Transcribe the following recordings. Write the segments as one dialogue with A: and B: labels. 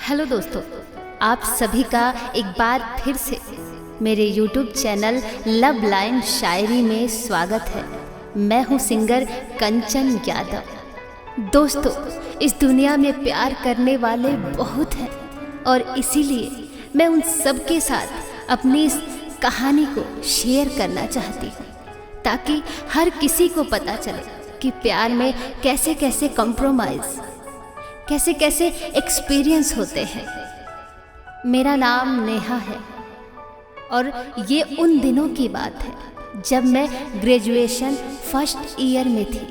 A: Hello दोस्तों, आप सभी का एक बार फिर से मेरे YouTube चैनल लव लाइन शायरी में स्वागत है। मैं हूँ सिंगर कंचन यादव। दोस्तों, इस दुनिया में प्यार करने वाले बहुत हैं और इसीलिए मैं उन सब के साथ अपनी इस कहानी को शेयर करना चाहती हूँ, ताकि हर किसी को पता चले कि प्यार में कैसे कैसे कॉम्प्रोमाइज़, कैसे कैसे एक्सपीरियंस होते हैं। मेरा नाम नेहा है और ये उन दिनों की बात है जब मैं ग्रेजुएशन फर्स्ट ईयर में थी।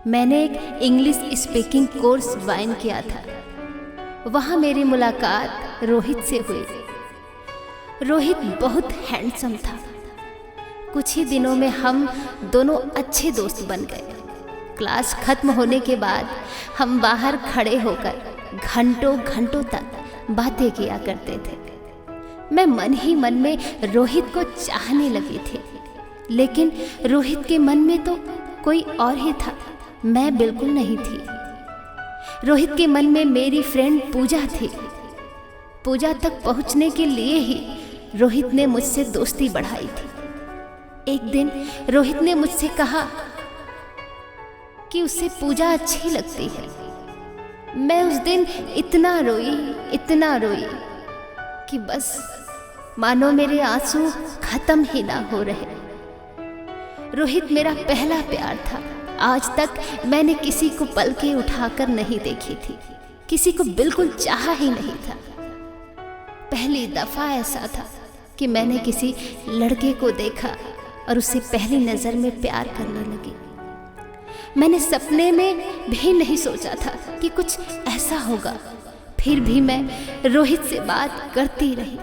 A: मैंने एक इंग्लिश स्पीकिंग कोर्स ज्वाइन किया था। वहाँ मेरी मुलाकात रोहित से हुई। रोहित बहुत हैंडसम था। कुछ ही दिनों में हम दोनों अच्छे दोस्त बन गए। क्लास खत्म होने के बाद हम बाहर खड़े होकर घंटों घंटों तक बातें किया करते थे। मैं मन ही मन में रोहित को चाहने लगी थी, लेकिन रोहित के मन में तो कोई और ही था, मैं बिल्कुल नहीं थी। रोहित के मन में मेरी फ्रेंड पूजा थी। पूजा तक पहुंचने के लिए ही रोहित ने मुझसे दोस्ती बढ़ाई थी। एक दिन रोहित ने मुझसे कहा कि उसे पूजा अच्छी लगती है। मैं उस दिन इतना रोई कि बस मानो मेरे आंसू खत्म ही ना हो रहे। रोहित मेरा पहला प्यार था। आज तक मैंने किसी को पलकें उठाकर नहीं देखी थी, किसी को बिल्कुल चाहा ही नहीं था। पहली दफा ऐसा था कि मैंने किसी लड़के को देखा और उससे पहली नजर में प्यार करने लगी। मैंने सपने में भी नहीं सोचा था कि कुछ ऐसा होगा। फिर भी मैं रोहित से बात करती रही।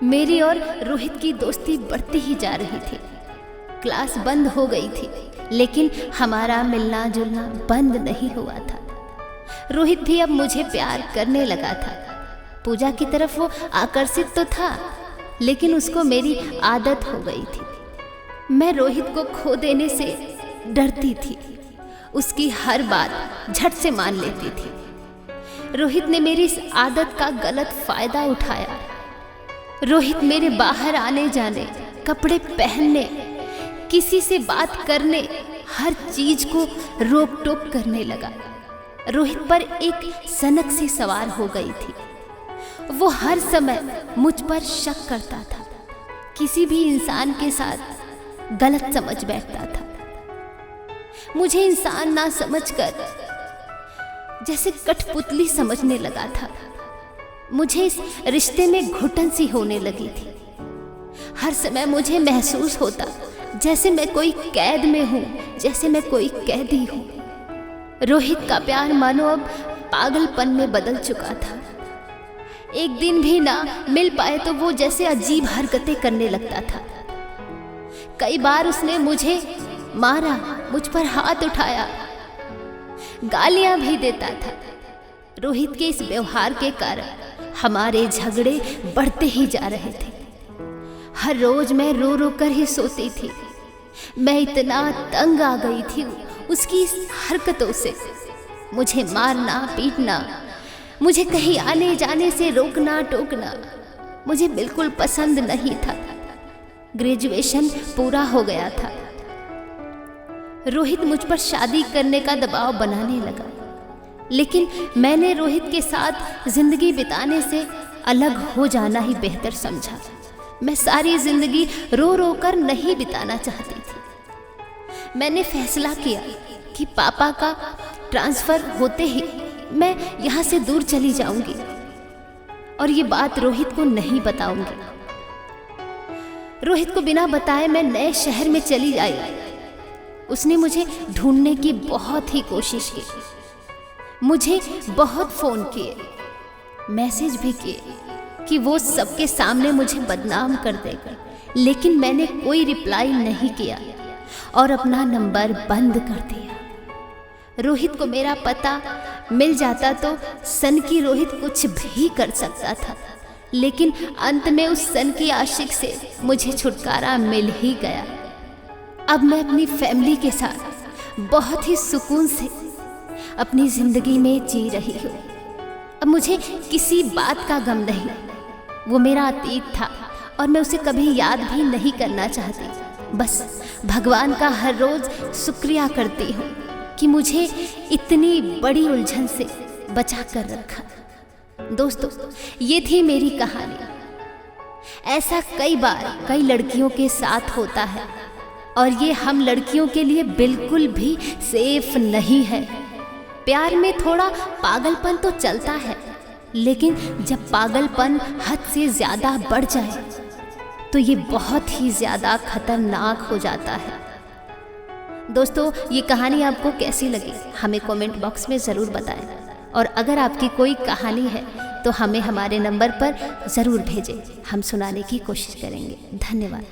A: मेरी और रोहित की दोस्ती बढ़ती ही जा रही थी। क्लास बंद हो गई थी, लेकिन हमारा मिलना जुलना बंद नहीं हुआ था। रोहित भी अब मुझे प्यार करने लगा था। पूजा की तरफ वो आकर्षित तो था, लेकिन उसको मेरी आदत हो गई थी। मैं रोहित को खो देने से डरती थी। उसकी हर बात झट से मान लेती थी। रोहित ने मेरी इस आदत का गलत फायदा उठाया। रोहित मेरे बाहर आने जाने, कपड़े पहनने, किसी से बात करने, हर चीज को रोक टोक करने लगा। रोहित पर एक सनक सी सवार हो गई थी। वो हर समय मुझ पर शक करता था। किसी भी इंसान के साथ गलत समझ बैठता था। मुझे इंसान ना समझकर जैसे कठपुतली समझने लगा था। मुझे इस रिश्ते में घुटन सी होने लगी थी। हर समय मुझे महसूस होता जैसे मैं कोई कैद में हूँ, जैसे मैं कोई कैदी हूँ। रोहित का प्यार मानो अब पागलपन में बदल चुका था। एक दिन भी ना मिल पाए तो वो जैसे अजीब हरकतें करने लगता था। कई बार उसने मुझे मारा, मुझ पर हाथ उठाया, गालियां भी देता था। रोहित के इस व्यवहार के कारण हमारे झगड़े बढ़ते ही जा रहे थे। हर रोज मैं रो रो कर ही सोती थी। मैं इतना तंग आ गई थी उसकी इस हरकतों से। मुझे मारना पीटना, मुझे कहीं आने जाने से रोकना टोकना मुझे बिल्कुल पसंद नहीं था। ग्रेजुएशन पूरा हो गया था। रोहित मुझ पर शादी करने का दबाव बनाने लगा, लेकिन मैंने रोहित के साथ जिंदगी बिताने से अलग हो जाना ही बेहतर समझा। मैं सारी जिंदगी रो रो कर नहीं बिताना चाहती थी। मैंने फैसला किया कि पापा का ट्रांसफर होते ही मैं यहाँ से दूर चली जाऊंगी और ये बात रोहित को नहीं बताऊंगी। रोहित को बिना बताए मैं नए शहर में चली आई। उसने मुझे ढूंढने की बहुत ही कोशिश की। मुझे बहुत फोन किए, मैसेज भी किए कि वो सबके सामने मुझे बदनाम कर देगा, लेकिन मैंने कोई रिप्लाई नहीं किया और अपना नंबर बंद कर दिया। रोहित को मेरा पता मिल जाता तो सन की रोहित कुछ भी कर सकता था, लेकिन अंत में उस सन की आशिक से मुझे छुटकारा मिल ही गया। अब मैं अपनी फैमिली के साथ बहुत ही सुकून से अपनी जिंदगी में जी रही हूँ। अब मुझे किसी बात का गम नहीं, वो मेरा अतीत था और मैं उसे कभी याद भी नहीं करना चाहती। बस भगवान का हर रोज़ शुक्रिया करती हूँ कि मुझे इतनी बड़ी उलझन से बचा कर रखा। दोस्तों, ये थी मेरी कहानी। ऐसा कई बार कई लड़कियों के साथ होता है और ये हम लड़कियों के लिए बिल्कुल भी सेफ नहीं है। प्यार में थोड़ा पागलपन तो चलता है, लेकिन जब पागलपन हद से ज़्यादा बढ़ जाए तो ये बहुत ही ज़्यादा खतरनाक हो जाता है। दोस्तों, ये कहानी आपको कैसी लगी हमें कमेंट बॉक्स में ज़रूर बताएं, और अगर आपकी कोई कहानी है तो हमें हमारे नंबर पर ज़रूर भेजें, हम सुनाने की कोशिश करेंगे। धन्यवाद।